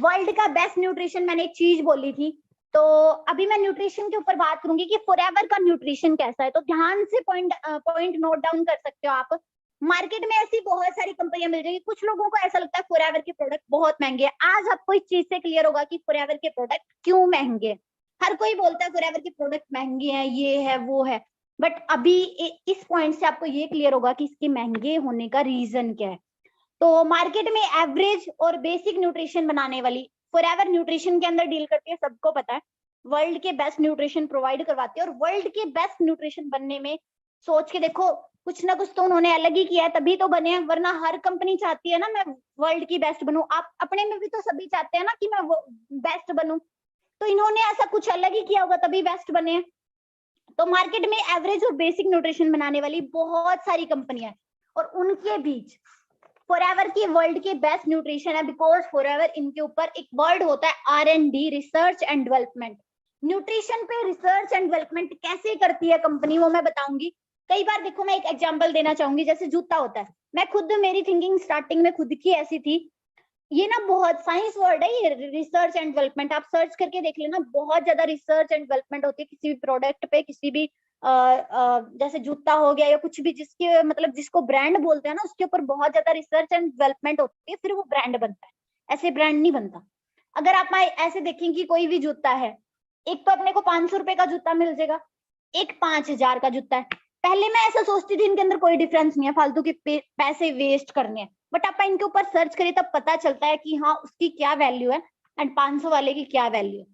वर्ल्ड का बेस्ट न्यूट्रिशन मैंने एक चीज बोली थी, तो अभी मैं न्यूट्रिशन के ऊपर बात करूंगी कि फॉरएवर का न्यूट्रिशन कैसा है। तो ध्यान से पॉइंट नोट डाउन कर सकते हो आप। मार्केट में ऐसी बहुत सारी कंपनियां मिल जाएगी। कुछ लोगों को ऐसा लगता है फॉरएवर के प्रोडक्ट बहुत महंगे हैं। आज आपको इस चीज से क्लियर होगा कि फॉरएवर के प्रोडक्ट क्यों महंगे हैं। हर कोई बोलता है फॉरएवर के प्रोडक्ट महंगे हैं, ये है वो है, बट अभी इस पॉइंट से आपको ये क्लियर होगा कि इसके महंगे होने का रीजन क्या है। तो मार्केट में एवरेज और बेसिक न्यूट्रिशन बनाने वाली फॉरएवर न्यूट्रिशन के अंदर डील करती है, सबको पता है। वर्ल्ड के बेस्ट न्यूट्रिशन प्रोवाइड करवाती है, और वर्ल्ड के बेस्ट न्यूट्रिशन बनने में सोच के देखो, कुछ ना कुछ तो उन्होंने अलग ही किया है, तभी तो बने हैं। वरना हर कंपनी चाहती है ना मैं वर्ल्ड की बेस्ट बनूं। आप अपने में भी तो सभी चाहते हैं ना कि मैं बेस्ट बनूं, तो इन्होंने ऐसा कुछ अलग ही किया होगा तभी बेस्ट बने हैं। तो मार्केट में एवरेज और बेसिक न्यूट्रिशन बनाने वाली बहुत सारी कंपनियां हैं, और उनके बीच फॉरएवर की वर्ल्ड की बेस्ट न्यूट्रिशन है। बिकॉज फॉरएवर इनके ऊपर एक वर्ड होता है R&D, research and development. Nutrition पे रिसर्च एंड डेवलपमेंट कैसे करती है कंपनी, वो मैं बताऊंगी। कई बार देखो, मैं एक एग्जांपल देना चाहूंगी। जैसे जूता होता है, मैं खुद, मेरी थिंकिंग स्टार्टिंग में खुद की ऐसी थी। ये ना बहुत साइंस वर्ड है ये, रिसर्च एंड डेवलपमेंट। आप सर्च करके देख लेना, बहुत ज्यादा रिसर्च एंड डेवलपमेंट होती है किसी भी प्रोडक्ट पे, किसी भी जैसे जूता हो गया या कुछ भी, जिसके मतलब जिसको ब्रांड बोलते हैं ना, उसके ऊपर बहुत ज्यादा रिसर्च एंड डेवलपमेंट होती है, फिर वो ब्रांड बनता है। ऐसे ब्रांड नहीं बनता। अगर आप ऐसे देखें कि कोई भी जूता है, एक तो अपने को 500 रुपए का जूता मिल जाएगा, एक 5000 का जूता है। पहले मैं ऐसा सोचती थी इनके अंदर कोई डिफरेंस नहीं है, फालतू के पैसे वेस्ट करने हैं। बट आप इनके ऊपर सर्च करें तब पता चलता है कि हाँ, उसकी क्या वैल्यू है एंड 500 वाले की क्या वैल्यू है।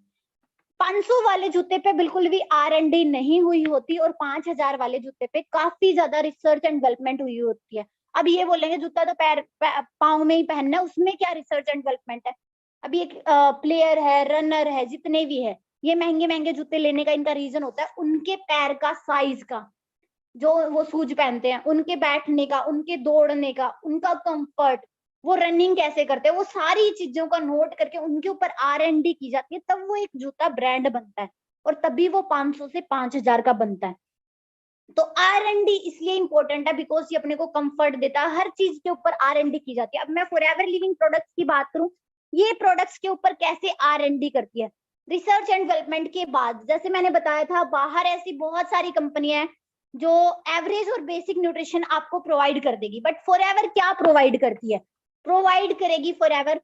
500 वाले जूते पे बिल्कुल भी R&D नहीं हुई होती, और 5000 वाले जूते पे काफी ज्यादा रिसर्च एंड डेवलपमेंट हुई होती है। अब ये बोलेंगे जूता तो पाँव में ही पहनना है, उसमें क्या रिसर्च एंड डेवलपमेंट है। अभी एक प्लेयर है, रनर है, जितने भी है, ये महंगे महंगे जूते लेने का इनका रीजन होता है उनके पैर का साइज का, जो वो शूज पहनते हैं, उनके बैठने का, उनके दौड़ने का, उनका कंफर्ट, वो रनिंग कैसे करते हैं, वो सारी चीजों का नोट करके उनके ऊपर R&D की जाती है, तब वो एक जूता ब्रांड बनता है, और तभी वो 500 से 5000 का बनता है। तो R&D इसलिए इंपॉर्टेंट है बिकॉज ये अपने को कंफर्ट देता है। हर चीज के ऊपर R&D की जाती है। अब मैं फॉरएवर लिविंग प्रोडक्ट्स की बात करूं, ये प्रोडक्ट्स के ऊपर कैसे R&D करती है। रिसर्च एंड डेवलपमेंट के बाद, जैसे मैंने बताया था, बाहर ऐसी बहुत सारी कंपनियां हैं जो एवरेज और बेसिक न्यूट्रिशन आपको प्रोवाइड कर देगी, बट फॉरएवर क्या प्रोवाइड करती है, प्रोवाइड करेगी फॉरएवर।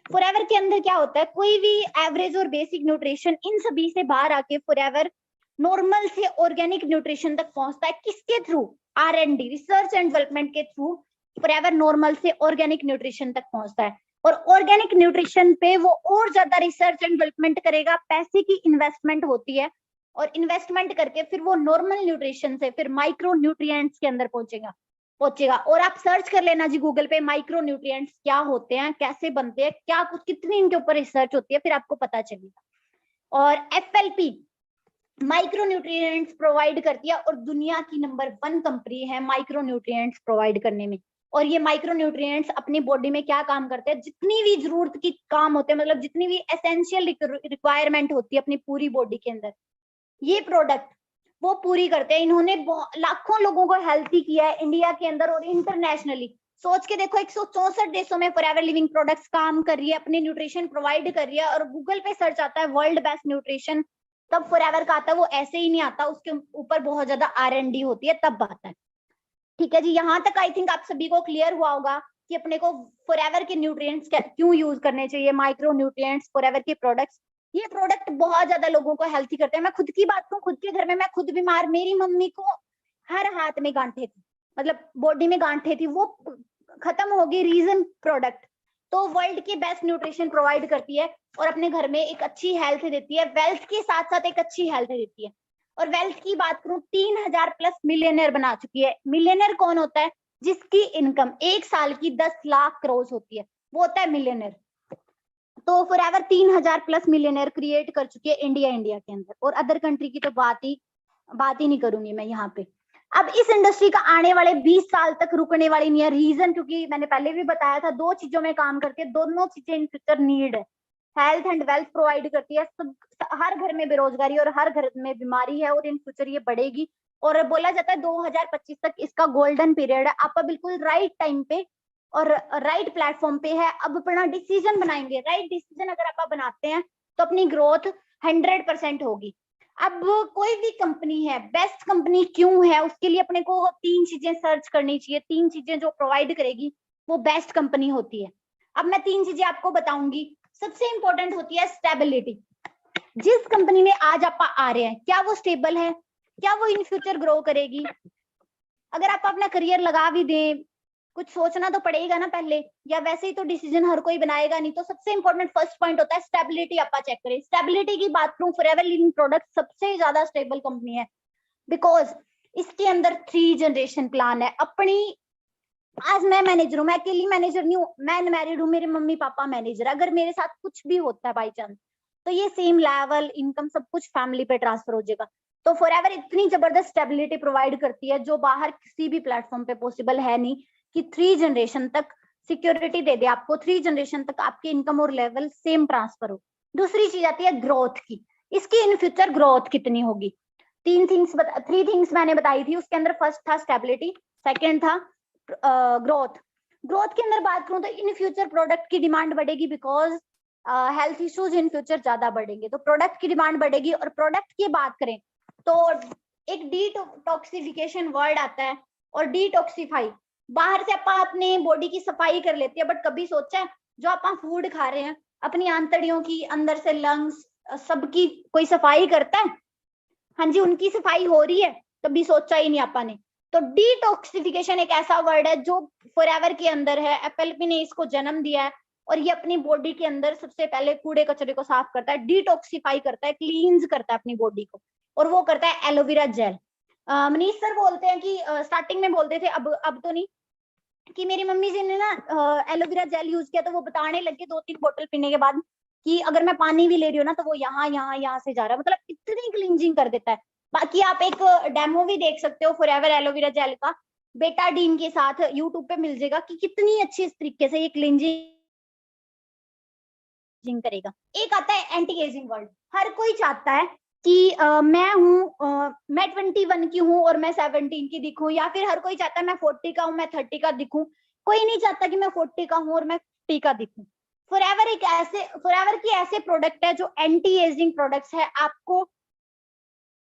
फॉरएवर के अंदर क्या होता है, कोई भी एवरेज और बेसिक न्यूट्रिशन, इन सभी से बाहर आके फॉरएवर नॉर्मल से ऑर्गेनिक न्यूट्रिशन तक पहुंचता है। किसके through? R&D, research and development के थ्रू फॉरएवर नॉर्मल से ऑर्गेनिक न्यूट्रिशन तक पहुंचता है। और ऑर्गेनिक न्यूट्रिशन पे वो और ज्यादा रिसर्च एंड डेवलपमेंट करेगा, पैसे की इन्वेस्टमेंट होती है, और इन्वेस्टमेंट करके फिर वो नॉर्मल न्यूट्रिशन से फिर माइक्रो न्यूट्रिएंट्स के अंदर पहुंचेगा। और आप सर्च कर लेना जी गूगल पे, माइक्रो न्यूट्रिएंट्स क्या होते हैं, कैसे बनते हैं, क्या कुछ, कितनी इनके ऊपर रिसर्च होती है, फिर आपको पता चलेगा। और FLP, माइक्रो न्यूट्रिएंट्स प्रोवाइड करती है और दुनिया की नंबर 1 कंपनी है माइक्रो न्यूट्रिएंट्स प्रोवाइड करने में। और ये माइक्रो न्यूट्रिएंट्स अपनी बॉडी में क्या काम करते हैं, जितनी भी जरूरत की काम होते हैं, मतलब जितनी भी एसेंशियल रिक्वायरमेंट होती है अपनी पूरी बॉडी के अंदर, ये प्रोडक्ट वो पूरी करते हैं। इन्होंने लाखों लोगों को हेल्थी किया है इंडिया के अंदर और इंटरनेशनली। सोच के देखो 164 देशों में फॉरएवर लिविंग प्रोडक्ट्स काम कर रही है, अपने न्यूट्रिशन प्रोवाइड कर रही है। और गूगल पे सर्च आता है वर्ल्ड बेस्ट न्यूट्रिशन, तब फॉरएवर का आता है, वो ऐसे ही नहीं आता, उसके ऊपर बहुत ज्यादा R&D होती है तब आता है। ठीक है जी, यहाँ तक आई थिंक आप सभी को क्लियर हुआ होगा कि अपने को फॉरएवर के न्यूट्रिएंट्स क्यों यूज करने चाहिए, माइक्रो न्यूट्रिएंट्स फॉरएवर के प्रोडक्ट्स। ये प्रोडक्ट बहुत ज्यादा लोगों को हेल्थी करते हैं। मैं खुद की बात करूं, खुद के घर में मैं खुद बीमार, मेरी मम्मी को हर हाथ में गांठें थी, मतलब बॉडी में गांठें थी, वो खत्म हो गई रीजन प्रोडक्ट। तो वर्ल्ड की बेस्ट न्यूट्रिशन प्रोवाइड करती है और अपने घर में एक अच्छी हेल्थ देती है, वेल्थ के साथ साथ एक अच्छी हेल्थ देती है। और वेल्थ की बात करूं, 3000 प्लस मिलियनर बना चुकी है। मिलियनर कौन होता है, जिसकी इनकम एक साल की 10 लाख करोड़ होती है, वो होता है मिलियनर। तो फॉरएवर 3000 प्लस मिलियनर क्रिएट कर चुकी है इंडिया के अंदर। और अदर कंट्री की तो बात ही नहीं करूंगी मैं यहाँ पे। अब इस इंडस्ट्री का आने वाले 20 साल तक रुकने वाली नहीं है। रीजन क्योंकि मैंने पहले भी बताया था, 2 चीजों में काम करके, दोनों चीजें इन फ्यूचर नीड है। हेल्थ एंड वेल्थ प्रोवाइड करती है, सब हर घर में बेरोजगारी और हर घर में बीमारी है और इन फ्यूचर ये बढ़ेगी। और बोला जाता है 2025 तक इसका गोल्डन पीरियड है। आप बिल्कुल राइट टाइम पे और राइट प्लेटफॉर्म पे है। अब अपना डिसीजन बनाएंगे, राइट डिसीजन अगर आप बनाते हैं तो अपनी ग्रोथ 100% होगी। अब कोई भी कंपनी है, बेस्ट कंपनी क्यों है, उसके लिए अपने को 3 चीजें सर्च करनी चाहिए। 3 चीजें जो प्रोवाइड करेगी वो बेस्ट कंपनी होती है। अब मैं 3 चीजें आपको बताऊंगी। सबसे इंपॉर्टेंट होती है स्टेबिलिटी। जिस कंपनी में आज आप आ रहे हैं, क्या वो स्टेबल है, क्या वो इन फ्यूचर ग्रो करेगी। अगर आप अपना करियर लगा भी दें, कुछ सोचना तो पड़ेगा ना पहले, या वैसे ही तो डिसीजन हर कोई बनाएगा नहीं। तो सबसे इंपॉर्टेंट फर्स्ट पॉइंट होता है स्टेबिलिटी। आप चेक करें, स्टेबिलिटी की बात करूं, फॉरएवर लिविंग प्रोडक्ट सबसे ज्यादा स्टेबल कंपनी है, बिकॉज इसके अंदर 3 जनरेशन प्लान है। अपनी आज मैं मैनेजर हूँ, मैं अकेली मैनेजर नहीं हूँ, मैं अनमैरिड हूँ, मेरे मम्मी पापा मैनेजर। अगर मेरे साथ कुछ भी होता है बाई चांस, तो ये सेम लेवल इनकम सब कुछ फैमिली पे ट्रांसफर हो जाएगा। तो फॉरएवर इतनी जबरदस्त स्टेबिलिटी प्रोवाइड करती है जो बाहर किसी भी प्लेटफॉर्म पे पॉसिबल है नहीं, कि 3 जनरेशन तक सिक्योरिटी दे दे आपको, 3 जनरेशन तक आपकी इनकम और लेवल सेम ट्रांसफर हो। दूसरी चीज आती है ग्रोथ की। इसकी इन फ्यूचर ग्रोथ कितनी होगी। 3 थिंग्स मैंने बताई थी, उसके अंदर फर्स्ट था स्टेबिलिटी, सेकेंड था ग्रोथ। ग्रोथ के अंदर बात करूं तो इन फ्यूचर प्रोडक्ट की डिमांड बढ़ेगी, because health issues in future ज्यादा बढ़ेंगे, तो प्रोडक्ट की डिमांड बढ़ेगी। और प्रोडक्ट की बात करें तो एक डिटॉक्सिफिकेशन वर्ड आता है, और डिटॉक्सिफाई, बाहर से आप अपने बॉडी की सफाई कर लेते हैं, बट कभी सोचा है जो आप फूड खा रहे हैं, अपनी आंतड़ियों की, अंदर से लंग्स सबकी कोई सफाई करता है। हाँ जी, उनकी सफाई हो रही है, कभी सोचा ही नहीं आपने। तो डिटॉक्सिफिकेशन एक ऐसा वर्ड है जो फॉरएवर के अंदर है, FLP ने इसको जन्म दिया है। और ये अपनी बॉडी के अंदर सबसे पहले कूड़े कचरे को साफ करता है, डिटॉक्सिफाई करता है, क्लींस करता है अपनी बॉडी को, और वो करता है एलोवेरा जेल। मनीष सर बोलते हैं कि स्टार्टिंग में बोलते थे, अब तो नहीं, कि मेरी मम्मी जी ने ना एलोवेरा जेल यूज किया, तो वो बताने लगे 2-3 बोतल पीने के बाद कि अगर मैं पानी भी ले रही हूँ ना, तो वो यहाँ से जा रहा है, मतलब इतनी क्लींजिंग कर देता है। बाकी आप एक डेमो भी देख सकते हो फॉरएवर एलोवेरा जेल का, बेटाडीन के साथ, यूट्यूब पे मिल जाएगा कि कितनी अच्छी इस तरीके से ये क्लींजिंग करेगा। एक आता है एंटी एजिंग वर्ड। हर कोई चाहता है कि मैं 21 की हूँ और मैं 17 की दिखूं, या फिर हर कोई चाहता है मैं 40 का हूँ, मैं 30 का दिखूं। कोई नहीं चाहता कि मैं 40 का हूँ और मैं 50 का दिखूं। फॉरएवर की ऐसे प्रोडक्ट है जो एंटी एजिंग प्रोडक्ट्स है। आपको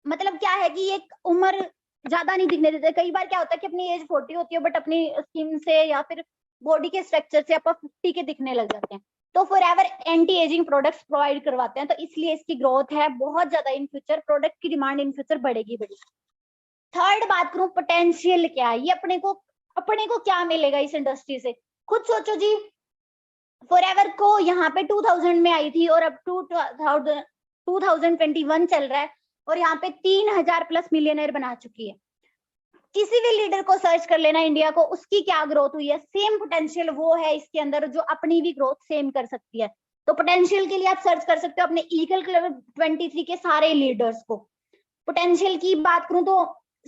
मतलब क्या है कि एक उम्र ज्यादा नहीं दिखने देते। कई बार क्या होता है कि अपनी एज 40 होती है, बट अपनी स्किन से या फिर बॉडी के स्ट्रक्चर से आप 50 के दिखने लग जाते हैं। तो forever anti ageing products provide करवाते हैं, तो इसलिए इसकी ग्रोथ है बहुत ज्यादा इन फ्यूचर, प्रोडक्ट की डिमांड इन फ्यूचर बढ़ेगी। थर्ड बात करूं पोटेंशियल क्या है, ये अपने को क्या मिलेगा इस इंडस्ट्री से, खुद सोचो जी। फॉरएवर को यहाँ पे 2000 में आई थी और अब 2021 चल रहा है, और यहाँ पे 3000 प्लस मिलियनर बना चुकी है। किसी भी लीडर को सर्च कर लेना इंडिया को, उसकी क्या ग्रोथ हुई है, सेम पोटेंशियल वो है इसके अंदर, जो अपनी भी ग्रोथ सेम कर सकती है। तो पोटेंशियल के लिए आप सर्च कर सकते हो अपने ईगल क्लब 23 के सारे लीडर्स को। पोटेंशियल की बात करूं तो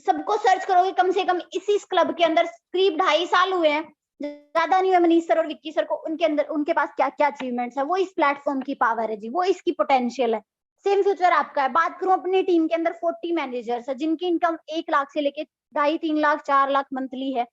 सबको सर्च करोगे कम से कम इसी क्लब के अंदर करीब 2.5 साल हुए हैं, ज्यादा नहीं हुए, मनीष सर और विक्की सर को, उनके अंदर उनके पास क्या क्या अचीवमेंट्स है, वो इस प्लेटफॉर्म की पावर है जी, वो इसकी पोटेंशियल है। सेम फ्यूचर आपका है। बात करूं अपनी टीम के अंदर 40 मैनेजर्स है जिनकी इनकम 1 लाख से लेके 2.5-3 लाख 4 लाख मंथली है,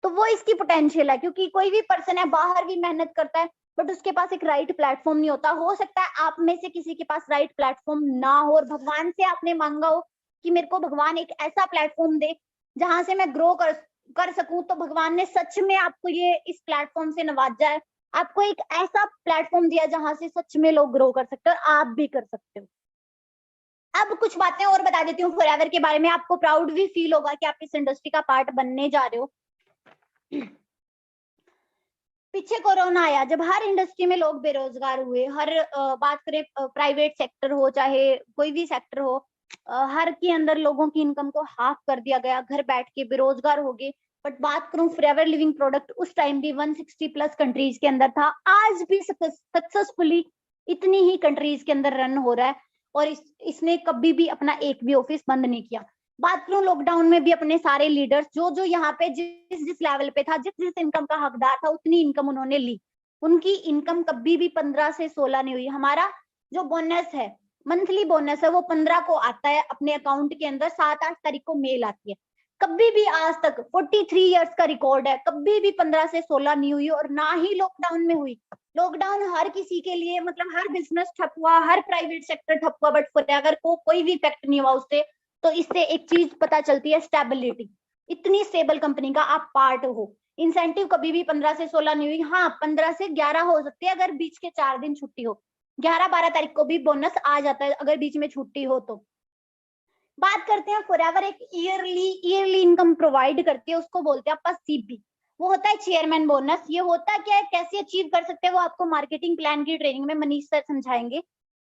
तो वो इसकी पोटेंशियल है। क्योंकि कोई भी पर्सन है बाहर भी मेहनत करता है बट उसके पास एक राइट प्लेटफॉर्म नहीं होता। हो सकता है आप में से किसी के पास राइट प्लेटफॉर्म ना हो और भगवान से आपने मांगा हो कि मेरे को भगवान एक ऐसा प्लेटफॉर्म दे जहां से मैं ग्रो कर सकूं, तो भगवान ने सच में आपको ये इस प्लेटफॉर्म से नवाजा है, आपको एक ऐसा प्लेटफॉर्म दिया जहां से सच में लोग ग्रो कर सकते हो और आप भी कर सकते हो। अब कुछ बातें और बता देती हूँ फॉरएवर के बारे में, आपको प्राउड भी फील होगा कि आप इस इंडस्ट्री का पार्ट बनने जा रहे हो। पीछे कोरोना आया जब हर इंडस्ट्री में लोग बेरोजगार हुए, हर बात करें प्राइवेट सेक्टर हो चाहे कोई भी सेक्टर हो, हर के अंदर लोगों की इनकम को हाफ कर दिया गया, घर बैठ के बेरोजगार हो गए। बट बात करूं फॉरएवर लिविंग प्रोडक्ट उस टाइम भी 160 प्लस कंट्रीज के अंदर था, आज भी सक्सेसफुली इतनी ही कंट्रीज के अंदर रन हो रहा है और इसने कभी भी अपना एक भी ऑफिस बंद नहीं किया। बात करूं लॉकडाउन में भी अपने सारे लीडर्स जो यहाँ पे जिस जिस लेवल पे था, जिस जिस इनकम का हकदार था, उतनी इनकम उन्होंने ली। उनकी इनकम कभी भी 15 से 16 नहीं हुई। हमारा जो बोनस है, मंथली बोनस है, वो 15 को आता है अपने अकाउंट के अंदर, 7-8 तारीख को मेल आती है। कभी भी आज तक 43 ईयर्स का रिकॉर्ड है, कभी भी 15 से 16 नहीं हुई और ना ही लॉकडाउन में हुई। लॉकडाउन हर किसी के लिए मतलब हर बिजनेस ठप हुआ, हर प्राइवेट सेक्टर ठप हुआ, बट फॉरएवर को कोई भी इफेक्ट नहीं हुआ उससे। तो इससे एक चीज पता चलती है, स्टेबिलिटी। इतनी स्टेबल कंपनी का आप पार्ट हो। इंसेंटिव कभी भी 15 से 16 नहीं हुई, हाँ 15 से 11 हो सकती है अगर बीच के 4 दिन छुट्टी हो, 11-12 तारीख को भी बोनस आ जाता है अगर बीच में छुट्टी हो तो। बात करते हैं फॉरएवर एक ईयरली इनकम प्रोवाइड करती है, उसको बोलते हैं आपका सीपी। वो होता है चेयरमैन बोनस। ये होता क्या है, कैसे अचीव कर सकते हैं, वो आपको मार्केटिंग प्लान की ट्रेनिंग में मनीष सर समझाएंगे।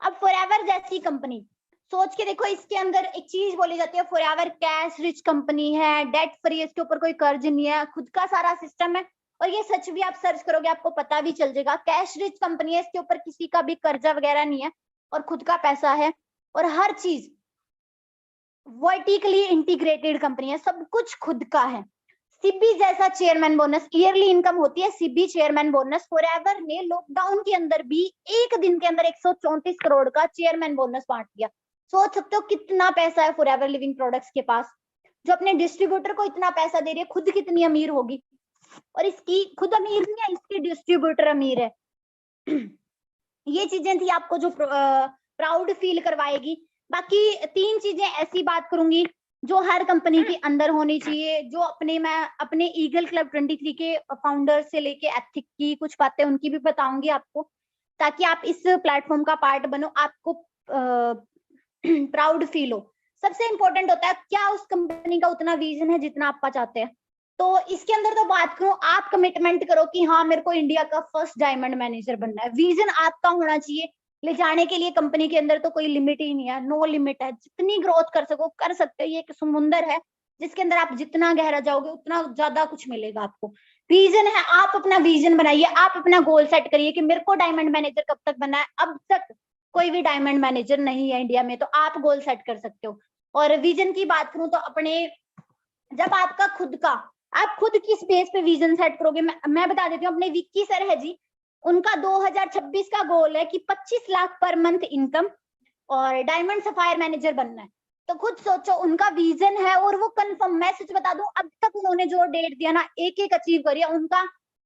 अब फॉरएवर जैसी कंपनी सोच के देखो, इसके अंदर एक चीज बोली जाती है, फॉरएवर कैश रिच कंपनी है, डेट फ्री, इसके ऊपर कोई कर्ज नहीं है, खुद का सारा सिस्टम है। और ये सच भी आप सर्च करोगे आपको पता भी चल जाएगा, कैश रिच कंपनी है, इसके ऊपर किसी का भी कर्जा वगैरह नहीं है और खुद का पैसा है और हर चीज वर्टिकली इंटीग्रेटेड कंपनी है, सब कुछ खुद का है। सीबी जैसा चेयरमैन बोनस, ईयरली इनकम होती है सीबी चेयरमैन बोनस। फॉरएवर ने लॉकडाउन के अंदर भी एक दिन के अंदर 134 करोड़ का चेयरमैन बोनस बांट दिया। सोच सकते हो कितना पैसा है फॉरएवर लिविंग प्रोडक्ट्स के पास, जो अपने डिस्ट्रीब्यूटर को इतना पैसा दे रही है, खुद कितनी अमीर होगी। और इसकी खुद अमीर नहीं है, इसकी डिस्ट्रीब्यूटर अमीर है। ये चीजें थी आपको जो प्राउड फील करवाएगी। बाकी 3 चीजें ऐसी बात करूंगी जो हर कंपनी के अंदर होनी चाहिए, जो मैं अपने ईगल क्लब 23 के फाउंडर से लेके एथिक की कुछ बातें उनकी भी बताऊंगी आपको, ताकि आप इस प्लेटफॉर्म का पार्ट बनो, आपको प्राउड फील हो। सबसे इंपॉर्टेंट होता है क्या उस कंपनी का उतना विजन है जितना आप चाहते हैं। तो इसके अंदर तो बात करूं, आप कमिटमेंट करो कि हाँ मेरे को इंडिया का फर्स्ट डायमंड मैनेजर बनना है, विजन आपका होना चाहिए। ले जाने के लिए कंपनी के अंदर तो कोई लिमिट ही नहीं है, नो लिमिट है, जितनी ग्रोथ कर सको कर सकते हो। ये एक समुंदर है जिसके अंदर आप जितना गहरा जाओगे उतना ज्यादा कुछ मिलेगा आपको। विजन है, आप अपना विजन बनाइए, आप अपना गोल सेट करिए कि मेरे को डायमंड मैनेजर कब तक बनना है। अब तक कोई भी डायमंड मैनेजर नहीं है इंडिया में, तो आप गोल सेट कर सकते हो। और विजन की बात करूं तो अपने जब आपका खुद का, आप खुद किस बेस पे विजन सेट करोगे, मैं बता देती हूँ। अपने विक्की सर है जी, उनका 2026 का गोल है कि 25 लाख पर मंथ इनकम और डायमंड सफायर मैनेजर बनना है। तो खुद सोचो, उनका विजन है और वो कंफर्म, मैं सच बता दूं अब तक उन्होंने जो डेट दिया ना एक एक अचीव करिए। उनका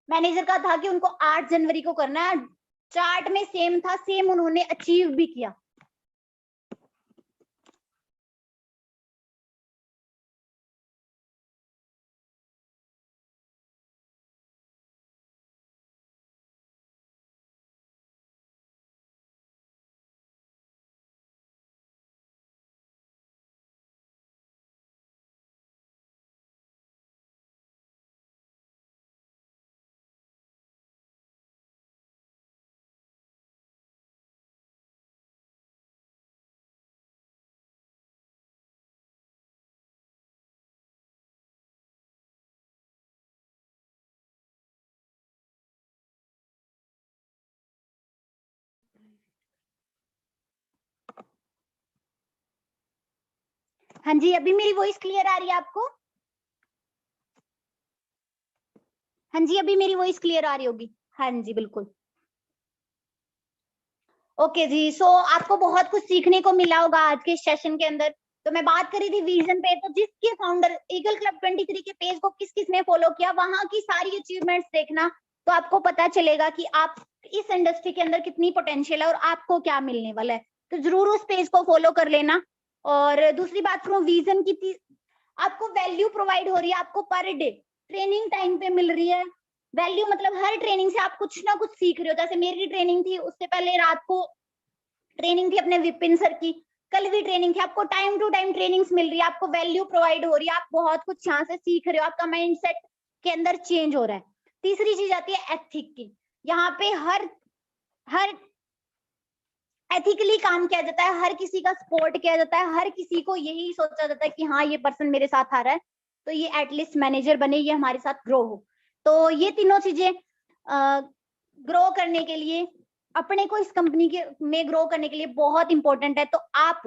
मैनेजर का था कि उनको 8 जनवरी को करना है, चार्ट में सेम था, सेम उन्होंने अचीव भी किया। हाँ जी, अभी मेरी वॉइस क्लियर आ रही है आपको? हाँ जी, अभी मेरी वॉइस क्लियर आ रही होगी। हाँ जी, बिल्कुल। ओके जी, सो आपको बहुत कुछ सीखने को मिला होगा आज के सेशन के अंदर। तो मैं बात कर रही थी विजन पे, तो जिसके फाउंडर ईगल क्लब 23 के पेज को किस किसने फॉलो किया, वहां की सारी अचीवमेंट्स देखना, तो आपको पता चलेगा कि आप इस इंडस्ट्री के अंदर कितनी पोटेंशियल है और आपको क्या मिलने वाला है। तो जरूर उस पेज को फॉलो कर लेना। और दूसरी बात करूं विजन की, आपको वैल्यू प्रोवाइड हो रही है, आपको पर डे ट्रेनिंग टाइम पे मिल रही है। वैल्यू मतलब हर ट्रेनिंग से आप कुछ ना कुछ सीख रहे हो। जैसे मेरी ट्रेनिंग थी, उससे पहले रात को ट्रेनिंग थी अपने विपिन सर की, कल भी ट्रेनिंग थी। आपको टाइम टू टाइम ट्रेनिंग्स मिल रही है, आपको वैल्यू प्रोवाइड हो रही है, आप बहुत कुछ यहाँ से सीख रहे हो, आपका माइंडसेट के अंदर चेंज हो रहा है। तीसरी चीज आती है एथिक की। यहाँ पे हर हर एथिकली काम किया जाता है, हर किसी का सपोर्ट किया जाता है, हर किसी को यही सोचा जाता है कि हाँ ये पर्सन मेरे साथ आ रहा है तो ये एटलीस्ट मैनेजर बने, ये हमारे साथ ग्रो हो। तो ये तीनों चीजें ग्रो करने के लिए, अपने को इस कंपनी के में ग्रो करने के लिए बहुत इंपॉर्टेंट है। तो आप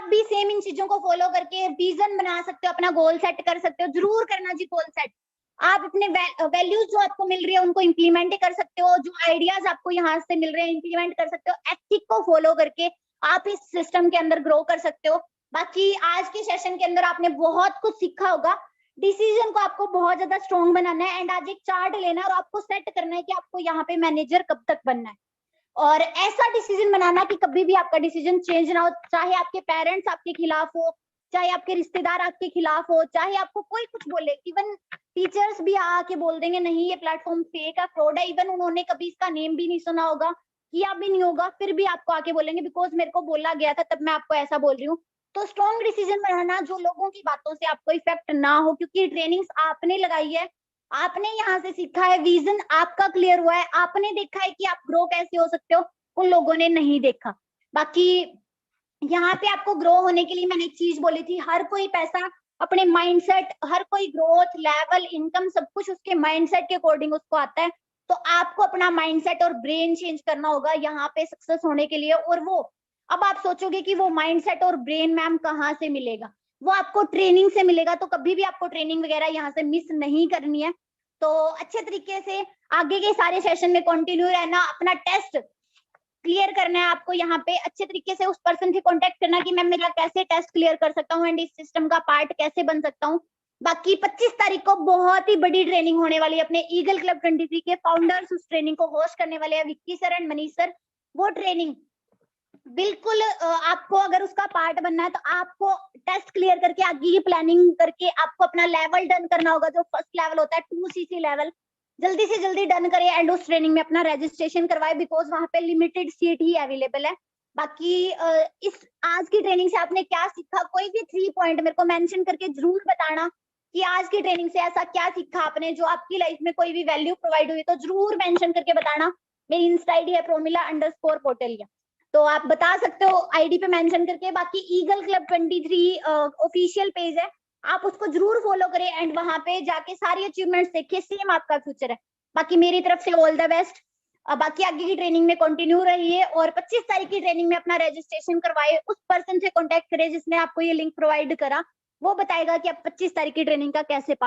भी सेम इन चीजों को फॉलो करके विजन बना सकते हो, अपना गोल सेट कर सकते हो। जरूर करना जी गोल सेट। आप अपने वैल्यूज जो आपको मिल रही है उनको इंप्लीमेंट कर सकते हो, जो आइडियाज आपको यहाँ से मिल रहे हैं इंप्लीमेंट कर सकते हो। एथिक को फॉलो करके आप इस सिस्टम के अंदर ग्रो कर सकते हो। बाकी आज के सेशन के अंदर आपने बहुत कुछ सीखा होगा। डिसीजन को आपको बहुत ज्यादा स्ट्रॉन्ग बनाना है एंड आज एक चार्ट लेना है और आपको सेट करना है कि आपको यहाँ पे मैनेजर कब तक बनना है। और ऐसा डिसीजन बनाना कि कभी भी आपका डिसीजन चेंज ना हो, चाहे आपके पेरेंट्स आपके खिलाफ हो, चाहे आपके रिश्तेदार आपके खिलाफ हो, चाहे आपको कोई कुछ बोले, इवन टीचर्स भी आके बोल देंगे नहीं ये प्लेटफॉर्म फेक है, फ्रॉड है, इवन उन्होंने कभी इसका नेम भी नहीं सुना होगा, किया भी नहीं होगा, फिर भी आपको आके बोलेंगे बिकॉज मेरे को बोला गया था तब मैं आपको ऐसा बोल रही हूँ। तो स्ट्रॉन्ग डिसीजन बनाना जो लोगों की बातों से आपको इफेक्ट ना हो, क्योंकि ट्रेनिंग्स आपने लगाई है, आपने यहाँ से सीखा है, विजन आपका क्लियर हुआ है, आपने देखा है कि आप ग्रो कैसे हो सकते हो, उन लोगों ने नहीं देखा। बाकी यहाँ पे आपको ग्रो होने के लिए मैंने एक चीज बोली थी, हर कोई पैसा अपने माइंडसेट, हर कोई ग्रोथ लेवल इनकम सब कुछ उसके माइंडसेट के अकॉर्डिंग उसको आता है। तो आपको अपना माइंडसेट और ब्रेन चेंज करना होगा यहाँ पे सक्सेस होने के लिए। और वो अब आप सोचोगे कि वो माइंडसेट और ब्रेन मैम कहाँ से मिलेगा, वो आपको ट्रेनिंग से मिलेगा। तो कभी भी आपको ट्रेनिंग वगैरह यहाँ से मिस नहीं करनी है। तो अच्छे तरीके से आगे के सारे सेशन में कंटिन्यू रहना, अपना टेस्ट क्लियर करना है आपको। यहाँ पे अच्छे तरीके से उस पर्सन से कांटेक्ट करना कि मैं मेरा कैसे टेस्ट क्लियर कर सकता हूँ एंड इस सिस्टम का पार्ट कैसे बन सकता हूँ। बाकी 25 तारीख को बहुत ही बड़ी ट्रेनिंग होने वाली है, अपने ईगल क्लब 23 के फाउंडर्स उस ट्रेनिंग को होस्ट करने वाले हैं, Vicky sir and Manish sir. वो ट्रेनिंग बिल्कुल आपको अगर उसका पार्ट बनना है तो आपको टेस्ट क्लियर करके आगे की प्लानिंग करके आपको अपना लेवल डन करना होगा, जो फर्स्ट लेवल होता है 2cc लेवल, जल्दी से जल्दी डन करें एंड उस ट्रेनिंग में अपना रजिस्ट्रेशन करवाए, बिकॉज वहां पे लिमिटेड सीट ही अवेलेबल है। बाकी इस आज की ट्रेनिंग से आपने क्या सीखा, कोई भी 3 पॉइंट मेरे को मेंशन करके जरूर बताना कि आज की ट्रेनिंग से ऐसा क्या सीखा आपने जो आपकी लाइफ में कोई भी वैल्यू प्रोवाइड हुई, तो जरूर मेंशन करके बताना। मेरी इंस्टा आईडी है promila_potelia, तो आप बता सकते हो आईडी पे मेंशन करके। बाकी ईगल क्लब 23 ऑफिशियल पेज है, आप उसको जरूर फॉलो करें एंड वहां पे जाके सारी अचीवमेंट्स देखिए, सेम आपका फ्यूचर है। बाकी मेरी तरफ से ऑल द बेस्ट। बाकी आगे की ट्रेनिंग में कंटिन्यू रहिए और 25 तारीख की ट्रेनिंग में अपना रजिस्ट्रेशन करवाए। उस पर्सन से कांटेक्ट करें जिसने आपको ये लिंक प्रोवाइड करा, वो बताएगा कि आप 25 तारीख की ट्रेनिंग का कैसे पार्ट